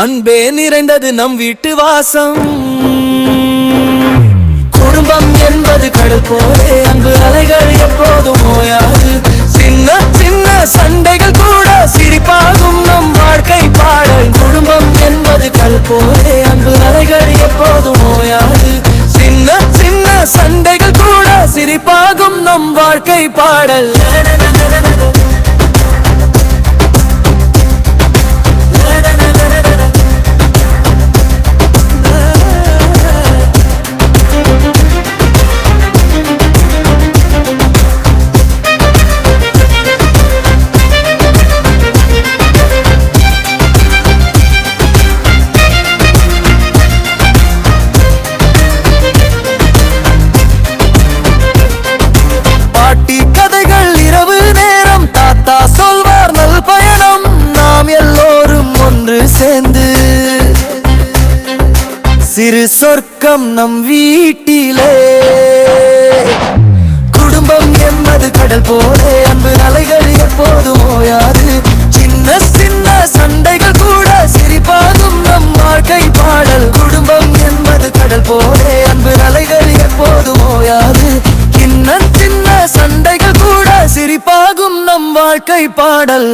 அன்பே நிறைந்தது நம் வீட்டு வாசம். குடும்பம் என்பது கடல் போலே அன்பு அலைகள் எப்போதும் ஓயாது. சின்ன சின்ன சண்டைகள் கூட சிரிப்பாகும் நம் வாழ்க்கை பாடல். குடும்பம் என்பது கடல் போலே அன்பு அலைகள் எப்போதும் ஓயாது. சின்ன சின்ன சண்டைகள் கூட சிரிப்பாகும் நம் வாழ்க்கை பாடல். சிறு சொர்க்கம் நம் வீட்டிலே. குடும்பம் என்பது கடல் போலே அன்பு அலைகள் எப்போதும் ஓயாது. சின்ன சின்ன சண்டைகள் கூட சிரிப்பாகும் நம் வாழ்க்கை பாடல். குடும்பம் என்பது கடல் போலே அன்பு அலைகள் எப்போதும் ஓயாது. சின்ன சின்ன சண்டைகள் கூட சிரிப்பாகும் நம் வாழ்க்கை பாடல்.